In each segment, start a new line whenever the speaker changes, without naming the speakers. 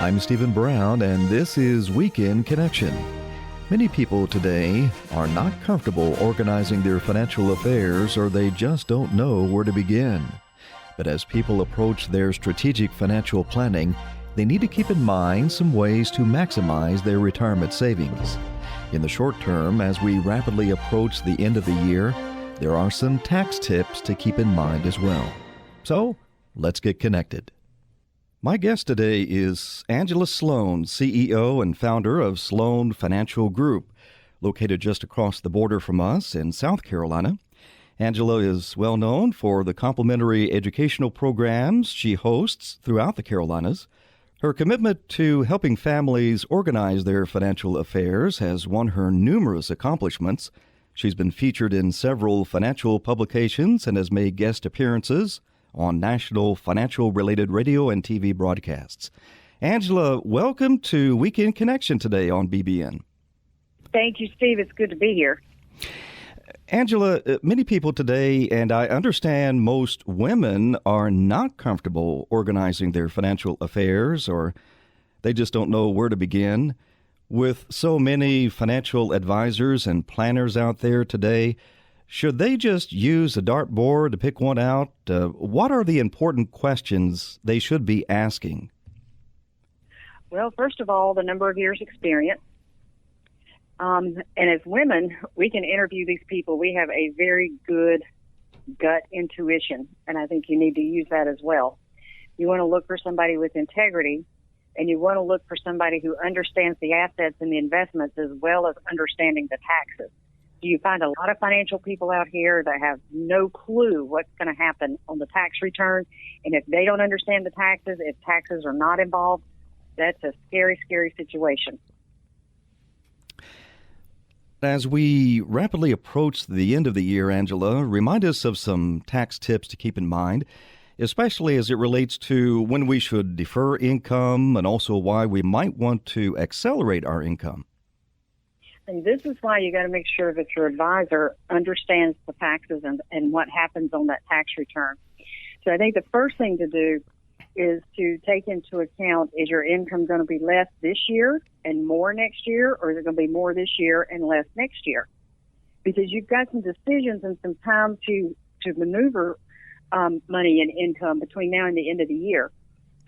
I'm Stephen Brown, and this is Weekend Connection. Many people today are not comfortable organizing their financial affairs, or they just don't know where to begin. But as people approach their strategic financial planning, they need to keep in mind some ways to maximize their retirement savings. In the short term, as we rapidly approach the end of the year, there are some tax tips to keep in mind as well. So, let's get connected. My guest today is Angela Sloan, CEO and founder of Sloan Financial Group, located just across the border from us in South Carolina. Angela is well known for the complimentary educational programs she hosts throughout the Carolinas. Her commitment to helping families organize their financial affairs has won her numerous accomplishments. She's been featured in several financial publications and has made guest appearances on national financial-related radio and TV broadcasts. Angela, welcome to Weekend Connection today on BBN.
Thank you, Steve. It's good to be here.
Angela, many people today, and I understand most women, are not comfortable organizing their financial affairs, or they just don't know where to begin. With so many financial advisors and planners out there today, should they just use a dartboard to pick one out? What are the important questions they should be asking?
Well, first of all, the number of years experience. And as women, we can interview these people. We have a very good gut intuition, and I think you need to use that as well. You want to look for somebody with integrity, and you want to look for somebody who understands the assets and the investments as well as understanding the taxes. You find a lot of financial people out here that have no clue what's going to happen on the tax return. And if they don't understand the taxes, if taxes are not involved, that's a scary, scary situation.
As we rapidly approach the end of the year, Angela, remind us of some tax tips to keep in mind, especially as it relates to when we should defer income and also why we might want to accelerate our income.
And this is why you got to make sure that your advisor understands the taxes and what happens on that tax return. So I think the first thing to do is to take into account, is your income going to be less this year and more next year, or is it going to be more this year and less next year? Because you've got some decisions and some time to maneuver money and income between now and the end of the year.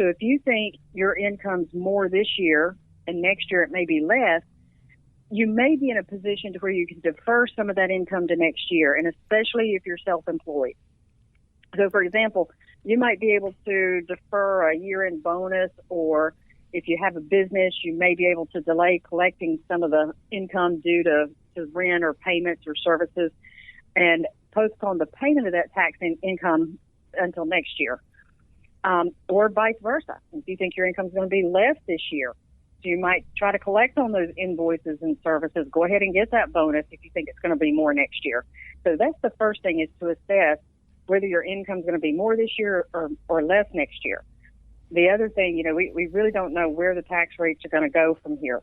So if you think your income's more this year and next year it may be less, you may be in a position to where you can defer some of that income to next year, and especially if you're self-employed. So, for example, you might be able to defer a year-end bonus, or if you have a business, you may be able to delay collecting some of the income due to rent or payments or services and postpone the payment of that tax income until next year, or vice versa. If you think your income is going to be less this year, so you might try to collect on those invoices and services. Go ahead and get that bonus if you think it's going to be more next year. So that's the first thing, is to assess whether your income is going to be more this year or less next year. The other thing, we really don't know where the tax rates are going to go from here.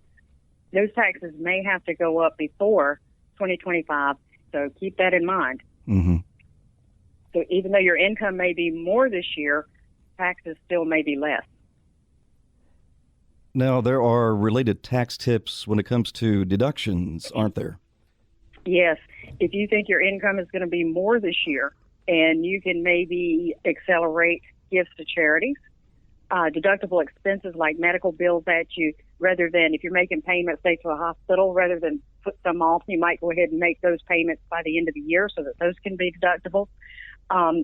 Those taxes may have to go up before 2025, so keep that in mind.
Mm-hmm.
So even though your income may be more this year, taxes still may be less.
Now, there are related tax tips when it comes to deductions, aren't there?
Yes. If you think your income is going to be more this year, and you can maybe accelerate gifts to charities, deductible expenses like medical bills that you, rather than, if you're making payments, say, to a hospital, rather than put some off, you might go ahead and make those payments by the end of the year so that those can be deductible.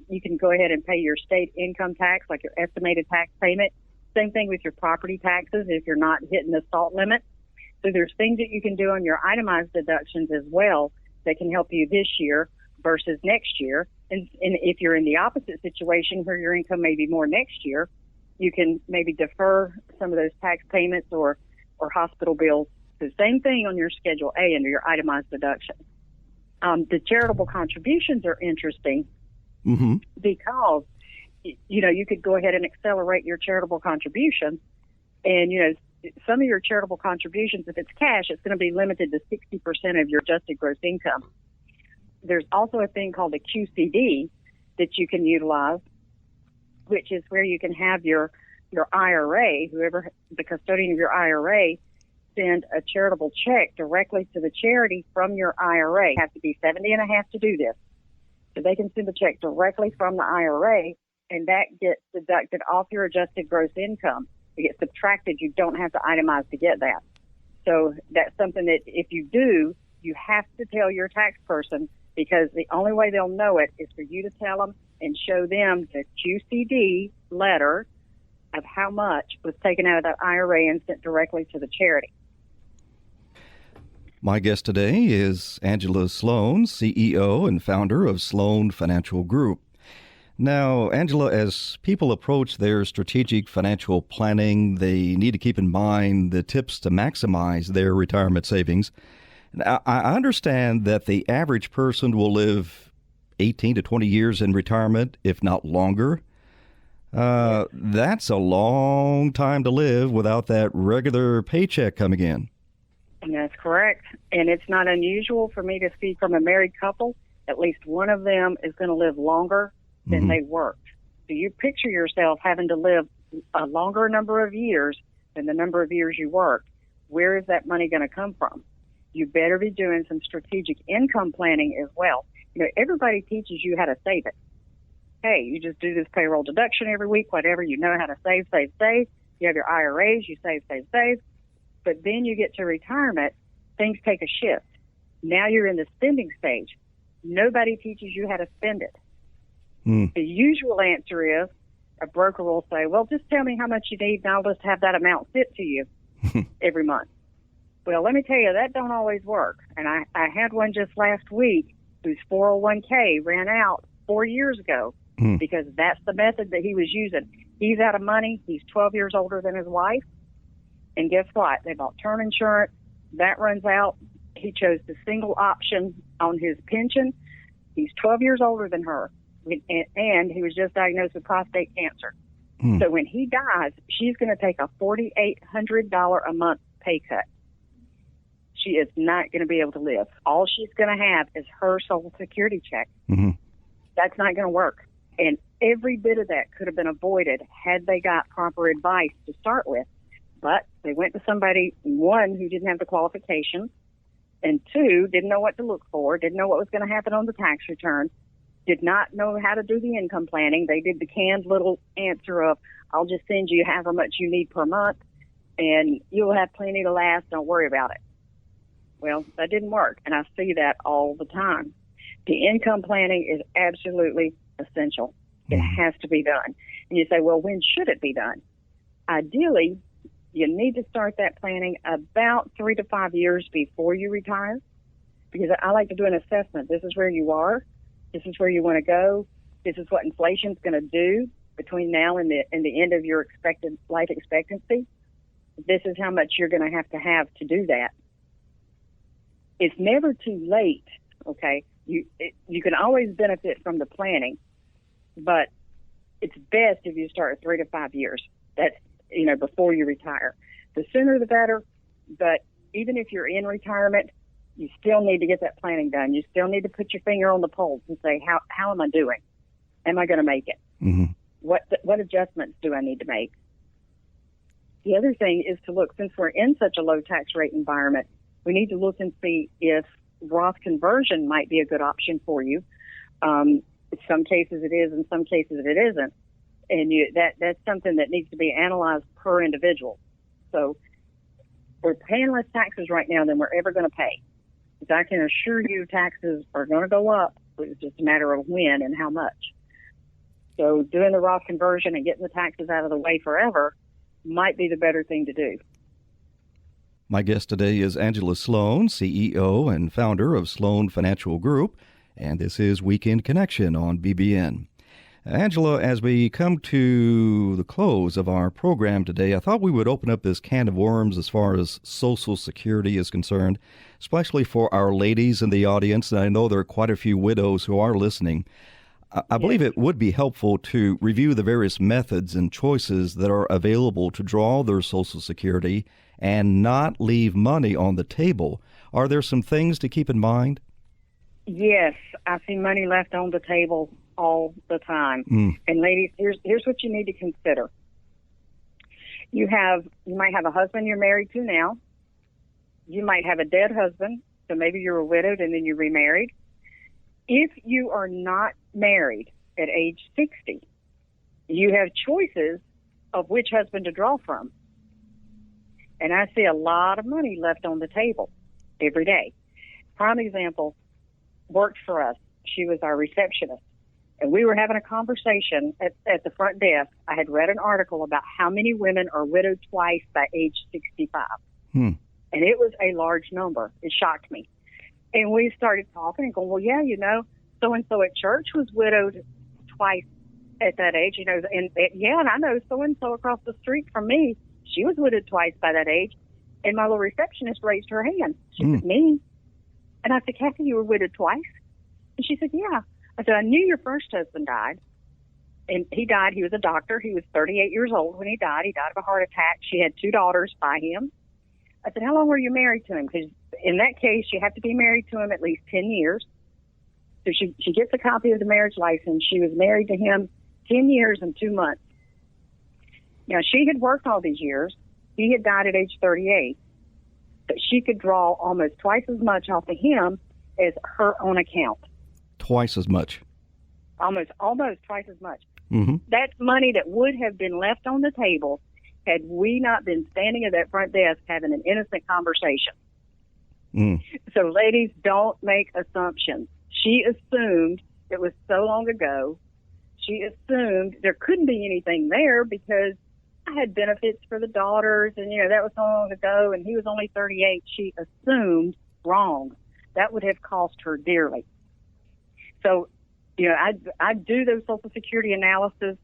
You can go ahead and pay your state income tax, like your estimated tax payment. Same thing with your property taxes if you're not hitting the SALT limit. So there's things that you can do on your itemized deductions as well that can help you this year versus next year. And if you're in the opposite situation where your income may be more next year, you can maybe defer some of those tax payments or hospital bills. So same thing on your Schedule A under your itemized deduction. The charitable contributions are interesting because you could go ahead and accelerate your charitable contributions. And, some of your charitable contributions, if it's cash, it's going to be limited to 60% of your adjusted gross income. There's also a thing called a QCD that you can utilize, which is where you can have your your IRA, whoever the custodian of your IRA, send a charitable check directly to the charity from your IRA. You have to be 70 and a half to do this. So they can send a check directly from the IRA, and that gets deducted off your adjusted gross income. It gets subtracted. You don't have to itemize to get that. So that's something that if you do, you have to tell your tax person, because the only way they'll know it is for you to tell them and show them the QCD letter of how much was taken out of that IRA and sent directly to the charity.
My guest today is Angela Sloan, CEO and founder of Sloan Financial Group. Now, Angela, as people approach their strategic financial planning, they need to keep in mind the tips to maximize their retirement savings. Now, I understand that the average person will live 18 to 20 years in retirement, if not longer. That's a long time to live without that regular paycheck coming in.
That's correct. And it's not unusual for me to see from a married couple, at least one of them is going to live longer than they worked. So you picture yourself having to live a longer number of years than the number of years you worked. Where is that money going to come from? You better be doing some strategic income planning as well. You know, everybody teaches you how to save it. Hey, you just do this payroll deduction every week, whatever. You know how to save, save, save. You have your IRAs, you save, save, save. But then you get to retirement, things take a shift. Now you're in the spending stage. Nobody teaches you how to spend it. The usual answer is a broker will say, well, just tell me how much you need and I'll just have that amount sent to you every month. Well, let me tell you, that don't always work. And I had one just last week whose 401k ran out 4 years ago because that's the method that he was using. He's out of money. He's 12 years older than his wife. And guess what? They bought term insurance. That runs out. He chose the single option on his pension. He's 12 years older than her. And he was just diagnosed with prostate cancer. So when he dies, she's going to take a $4,800 a month pay cut. She is not going to be able to live. All she's going to have is her Social Security check. That's not going to work. And every bit of that could have been avoided had they got proper advice to start with. But they went to somebody, one, who didn't have the qualifications, and two, didn't know what to look for, didn't know what was going to happen on the tax return, did not know how to do the income planning. They did the canned little answer of, I'll just send you however much you need per month, and you'll have plenty to last, don't worry about it. Well, that didn't work, and I see that all the time. The income planning is absolutely essential. It has to be done. And you say, well, when should it be done? Ideally, you need to start that planning about 3 to 5 years before you retire, because I like to do an assessment. This is where you are. This is where you want to go. This is what inflation's going to do between now and the end of your expected life expectancy. This is how much you're going to have to do that. It's never too late, okay? You can always benefit from the planning, but it's best if you start at 3 to 5 years. That's, before you retire. The sooner the better, but even if you're in retirement, you still need to get that planning done. You still need to put your finger on the pulse and say, how am I doing? Am I going to make it? What adjustments do I need to make? The other thing is to look, since we're in such a low tax rate environment, we need to look and see if Roth conversion might be a good option for you. In some cases it is, in some cases it isn't. And that's something that needs to be analyzed per individual. So we're paying less taxes right now than we're ever going to pay. Because I can assure you taxes are going to go up. It's just a matter of when and how much. So doing the Roth conversion and getting the taxes out of the way forever might be the better thing to do.
My guest today is Angela Sloan, CEO and founder of Sloan Financial Group, and this is Weekend Connection on BBN. Angela, as we come to the close of our program today, I thought we would open up this can of worms as far as Social Security is concerned, especially for our ladies in the audience, and I know there are quite a few widows who are listening. I believe it would be helpful to review the various methods and choices that are available to draw their Social Security and not leave money on the table. Are there some things to keep in mind?
Yes, I see money left on the table all the time. And ladies, here's what you need to consider. You might have a husband you're married to now. You might have a dead husband, so maybe you were widowed and then you remarried. If you are not married at age 60, you have choices of which husband to draw from. And I see a lot of money left on the table every day. Prime example, worked for us. She was our receptionist. And we were having a conversation at the front desk. I had read an article about how many women are widowed twice by age 65. And it was a large number. It shocked me. And we started talking and going, well, yeah, so-and-so at church was widowed twice at that age, and I know so-and-so across the street from me, she was widowed twice by that age. And my little receptionist raised her hand. She said, me? And I said, Kathy, you were widowed twice? And she said, yeah. I said, I knew your first husband died. And he died. He was a doctor. He was 38 years old when he died. He died of a heart attack. She had 2 daughters by him. I said, how long were you married to him? Because in that case, you have to be married to him at least 10 years. So she gets a copy of the marriage license. She was married to him 10 years and 2 months. Now, she had worked all these years. He had died at age 38. But she could draw almost twice as much off of him as her own account.
Twice as much.
Almost twice as much.
Mm-hmm.
That's money that would have been left on the table had we not been standing at that front desk having an innocent conversation. So, ladies, don't make assumptions. She assumed it was so long ago. She assumed there couldn't be anything there because I had benefits for the daughters, and, that was so long ago, and he was only 38. She assumed wrong. That would have cost her dearly. So, I do those Social Security analysis.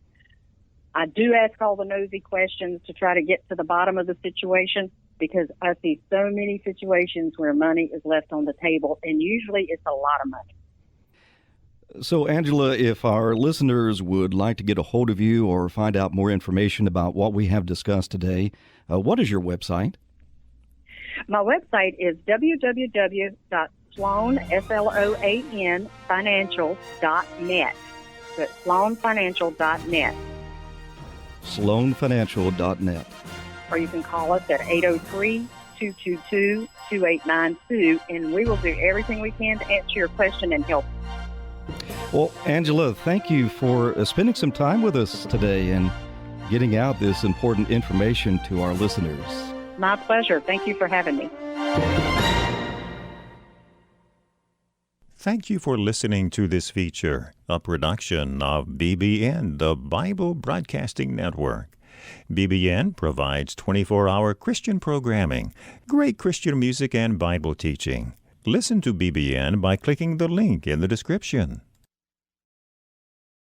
I do ask all the nosy questions to try to get to the bottom of the situation because I see so many situations where money is left on the table, and usually it's a lot of money.
So, Angela, if our listeners would like to get a hold of you or find out more information about what we have discussed today, what is your website?
My website is www.sloanfinancial.net. That's sloanfinancial.net.
sloanfinancial.net.
Or you can call us at 803-222-2892, and we will do everything we can to answer your question and help.
Well, Angela, thank you for spending some time with us today and getting out this important information to our listeners.
My pleasure. Thank you for having me.
Thank you for listening to this feature, a production of BBN, the Bible Broadcasting Network. BBN provides 24-hour Christian programming, great Christian music, and Bible teaching. Listen to BBN by clicking the link in the description.